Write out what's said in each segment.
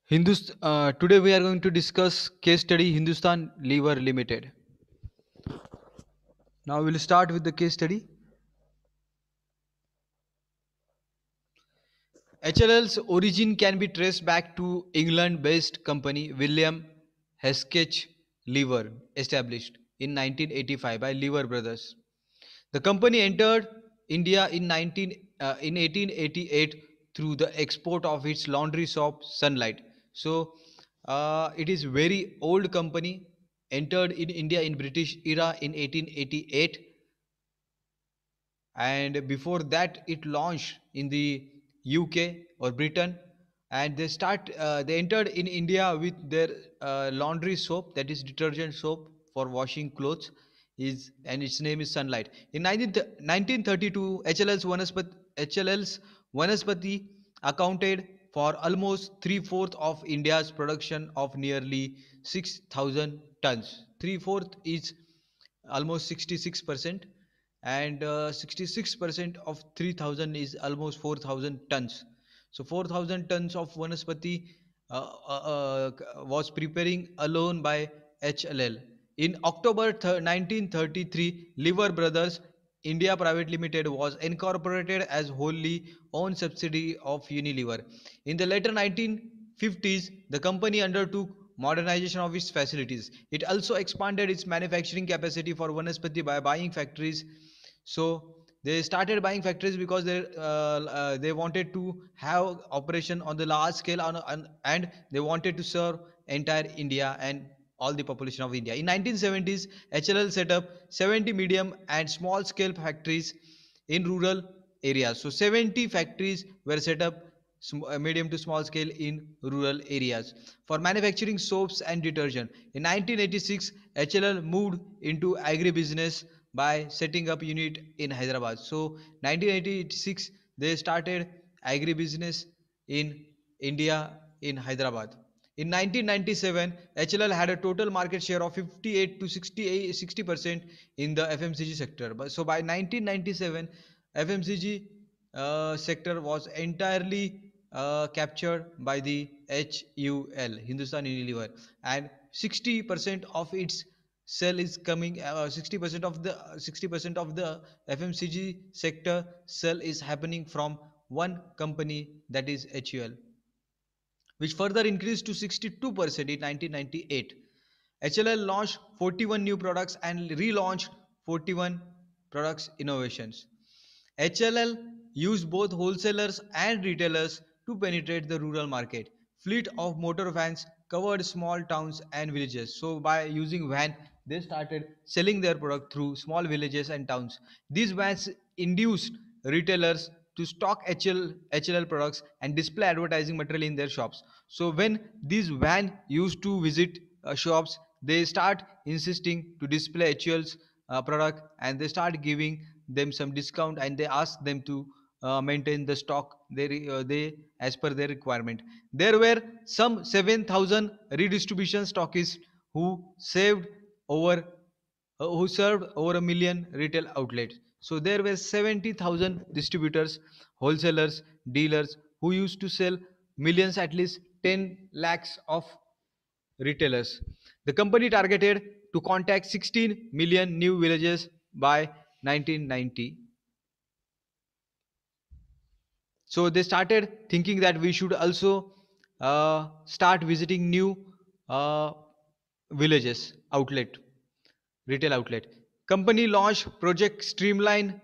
Today we are going to discuss case study Hindustan Lever Limited. Now we'll start with the case study. HLL's origin can be traced back to England-based company William Hesketh Lever, established in 1985 by Lever Brothers. The company entered India in 1888 through the export of its laundry soap Sunlight. So it is very old company, entered in India in British era in 1888, and before that it launched in the UK or Britain, and they entered in India with their laundry soap, that is detergent soap for washing clothes, is and its name is Sunlight. In 1932, HLL's Vanaspati accounted for almost three-fourths of India's production of nearly 6,000 tons. Three-fourth is almost 66%, and 66% of 3000 is almost 4000 tons. So 4000 tons of Vanaspati was preparing alone by HLL. In October 1933, Lever Brothers India Private Limited was incorporated as wholly owned subsidiary of Unilever. In the later 1950s, the company undertook modernization of its facilities. It also expanded its manufacturing capacity for Vanaspati by buying factories. So they started buying factories because they wanted to have operation on the large scale and they wanted to serve entire India and all the population of India. In 1970s, HLL set up 70 medium and small scale factories in rural areas. So 70 factories were set up, medium to small scale, in rural areas for manufacturing soaps and detergent. In 1986, HLL moved into agribusiness by setting up unit in Hyderabad. So 1986 they started agribusiness in India in Hyderabad. In 1997, HLL had a total market share of 58 to 60% in the FMCG sector. So by 1997, FMCG sector was entirely captured by the HUL, Hindustan Unilever, and 60% of its sell is coming. 60% of the FMCG sector sell is happening from one company, that is HUL, which further increased to 62% in 1998. HLL launched 41 new products and relaunched 41 products innovations. HLL used both wholesalers and retailers to penetrate the rural market. Fleet of motor vans covered small towns and villages. So by using van, they started selling their product through small villages and towns. These vans induced retailers to stock HLL products and display advertising material in their shops. So when these van used to visit shops, they start insisting to display HL's product, and they start giving them some discount, and they ask them to maintain the stock they as per their requirement. There were some 7,000 redistribution stockists who saved over who served over a million retail outlets. So there were 70,000 distributors, wholesalers, dealers who used to sell millions, at least 10 lakhs of retailers. The company targeted to contact 16 million new villages by 1990. So they started thinking that we should also start visiting new uh, villages outlet, retail outlet. Company launched Project Streamline,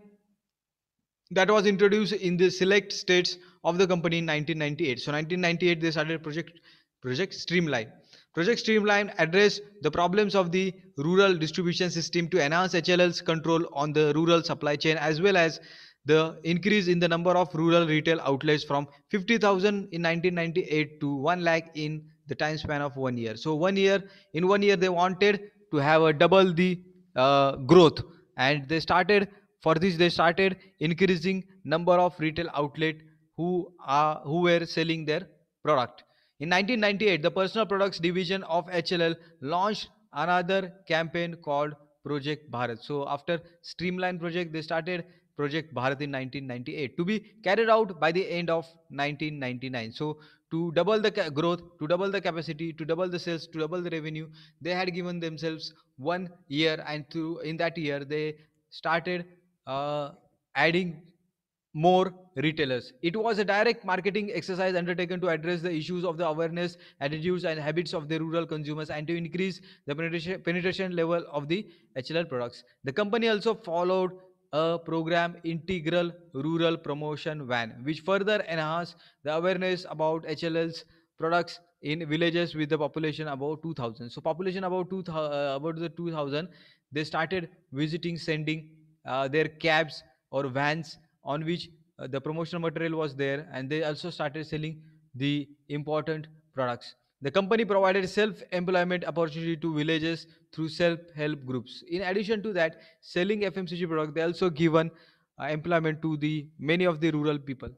that was introduced in the select states of the company in 1998. So 1998 they started Project Streamline. Project Streamline addressed the problems of the rural distribution system to enhance HLL's control on the rural supply chain, as well as the increase in the number of rural retail outlets from 50,000 in 1998 to 1 lakh in the time span of 1 year. So 1 year, in 1 year they wanted to have a double the growth, and they started increasing number of retail outlet who were selling their product. In 1998, the personal products division of HLL launched another campaign called Project Bharat. So after Streamline project, they started Project Bharat in 1998 to be carried out by the end of 1999. So to double the growth, to double the capacity, to double the sales, to double the revenue, they had given themselves 1 year, and through in that year they started adding more retailers. It was a direct marketing exercise undertaken to address the issues of the awareness, attitudes, and habits of the rural consumers and to increase the penetration level of the HLL products. The company also followed a program, Integral Rural Promotion Van, which further enhanced the awareness about HLL's products in villages with the population about 2000. So population about about the 2000, they started visiting, sending their cabs or vans on which the promotional material was there, and they also started selling the important products. The company provided self-employment opportunity to villages through self-help groups. In addition to that, selling FMCG product, they also given employment to the many of the rural people.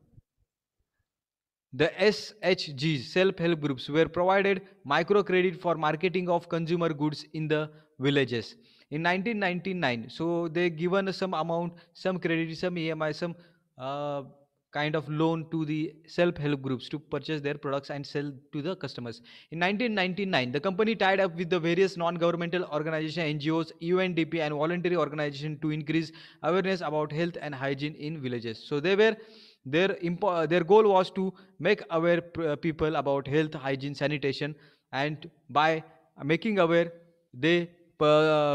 The SHGs, self-help groups, were provided microcredit for marketing of consumer goods in the villages. In 1999, so they given some amount, some credit, some EMI, some uh, kind of loan to the self-help groups to purchase their products and sell to the customers. In 1999, the company tied up with the various non-governmental organizations, NGOs, UNDP, and voluntary organizations to increase awareness about health and hygiene in villages. So they were their goal was to make aware people about health, hygiene, sanitation, and by making aware, they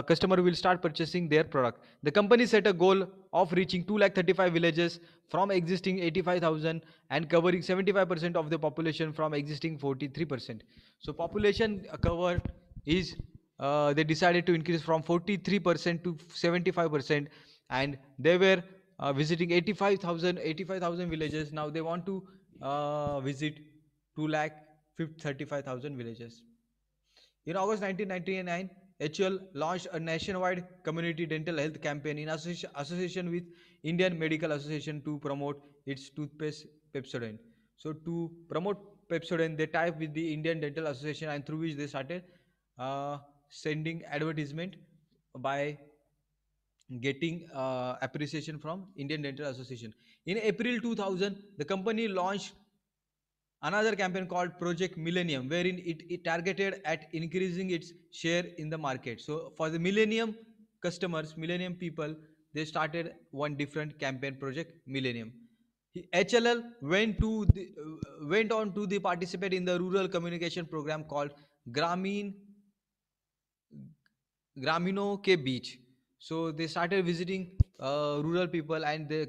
customer will start purchasing their product. The company set a goal of reaching 235 villages from existing 85,000 and covering 75% of the population from existing 43%. So population cover is they decided to increase from 43% to 75%, and they were visiting 85,000 villages. Now they want to visit 2 lakh 35,000 villages. In August 1999, HUL launched a nationwide community dental health campaign in association with Indian Medical Association to promote its toothpaste Pepsodent. So to promote Pepsodent, they tied with the Indian Dental Association, and through which they started sending advertisement by getting appreciation from Indian Dental Association. In April 2000, the company launched another campaign called Project Millennium, wherein it targeted at increasing its share in the market. So for the Millennium customers, Millennium people, they started one different campaign, Project Millennium. HLL went on to the participate in the rural communication program called Gramin Gramino ke beach. So they started visiting rural people, and the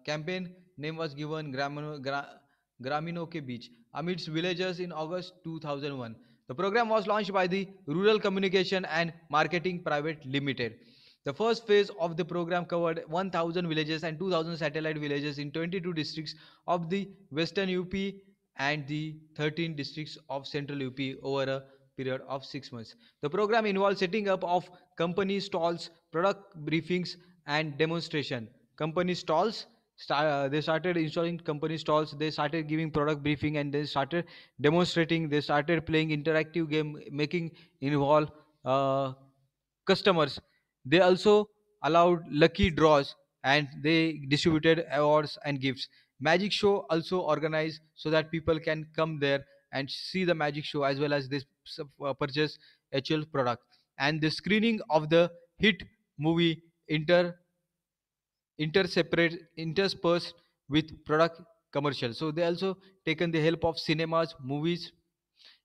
campaign name was given Gramino ke beach amidst villagers in August 2001. The program was launched by the Rural Communication and Marketing Private Limited. The first phase of the program covered 1,000 villages and 2,000 satellite villages in 22 districts of the western UP and the 13 districts of central UP over a period of 6 months. The program involves setting up of company stalls, product briefings, and demonstration. Company stalls, they started installing company stalls. They started giving product briefing, and they started demonstrating. They started playing interactive game, making involve customers. They also allowed lucky draws, and they distributed awards and gifts. Magic show also organized so that people can come there and see the magic show as well as they purchase HL product. And the screening of the hit movie interspersed with product commercials. So they also taken the help of cinemas, movies.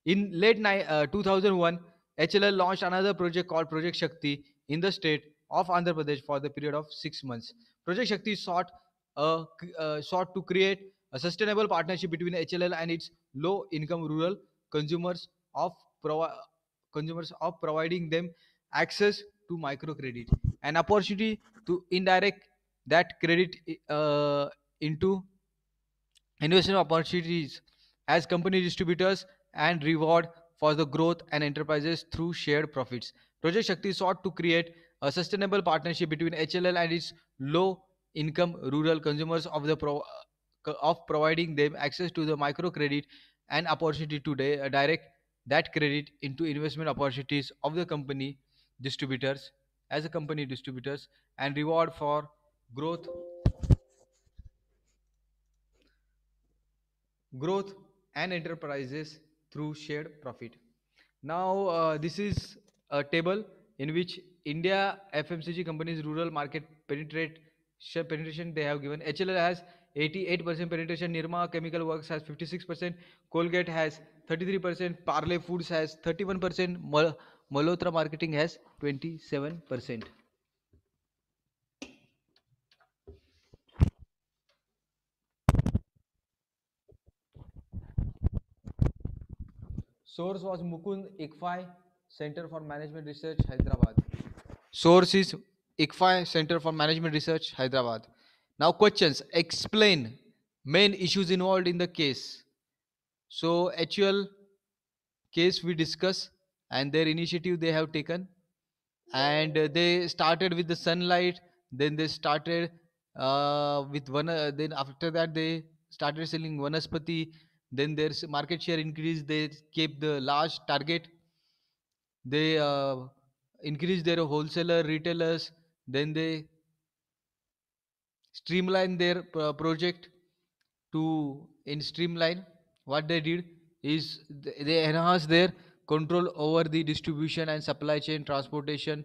In late 2001, HLL launched another project called Project Shakti in the state of Andhra Pradesh for the period of 6 months. Project Shakti sought to create a sustainable partnership between HLL and its low-income rural consumers of provi- consumers of providing them access to microcredit, an opportunity to indirect that credit into investment opportunities as company distributors and reward for the growth and enterprises through shared profits. Project Shakti sought to create a sustainable partnership between HLL and its low income rural consumers of providing them access to the microcredit and opportunity to direct that credit into investment opportunities of the company distributors as a company distributors and reward for growth, growth and enterprises through shared profit. Now, this is a table in which India FMCG companies rural market penetration they have given. HLL has 88% penetration. Nirma Chemical Works has 56%. Colgate has 33%. Parle Foods has 31%. Malhotra Marketing has 27%. Source was Mukund ICFI Center for Management Research, Hyderabad. Source is ICFI Center for Management Research, Hyderabad. Now, questions. Explain main issues involved in the case. So, actual case we discuss and their initiative they have taken, and they started with the sunlight. Then they started with one. Then after that they started selling vanaspati. Then their market share increased. They kept the large target. They increased their wholesaler retailers. Then they streamline their project to in streamline. What they did is they enhanced their control over the distribution and supply chain transportation.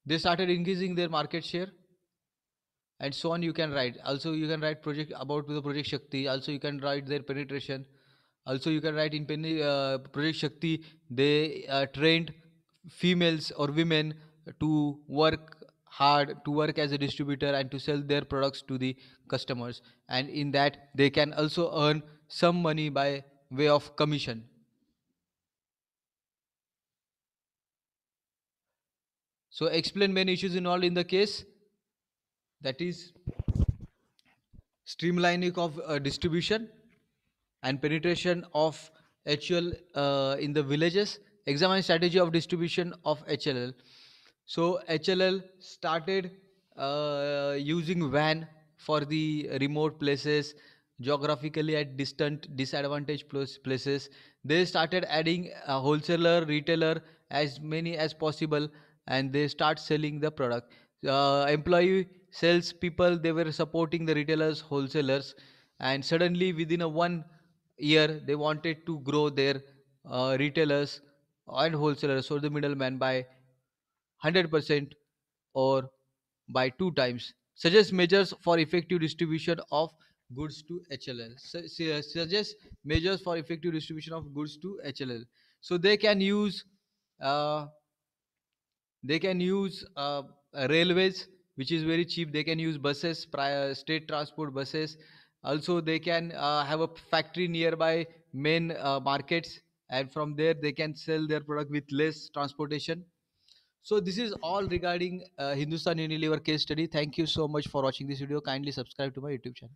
They started increasing their market share, and so on. You can write also, you can write project about the project Shakti. Also you can write their penetration. Also you can write in project Shakti they trained females or women to work hard, to work as a distributor and to sell their products to the customers, and in that they can also earn some money by way of commission. So explain main issues involved in the case, that is streamlining of distribution and penetration of HUL in the villages. Examine strategy of distribution of HLL. So HLL started using van for the remote places, geographically at distant disadvantaged places. They started adding a wholesaler, retailer as many as possible, and they start selling the product. Employee sales people they were supporting the retailers, wholesalers, and suddenly within a 1 year they wanted to grow their retailers and wholesalers, so the middleman, by 100% or by 2 times. Suggest measures for effective distribution of goods to HLL. Suggest measures for effective distribution of goods to HLL. So uh, they can use railways, which is very cheap. They can use buses, state transport buses. Also they can have a factory nearby main markets, and from there they can sell their product with less transportation. So this is all regarding Hindustan Unilever case study. Thank you so much for watching this video. Kindly subscribe to my YouTube channel.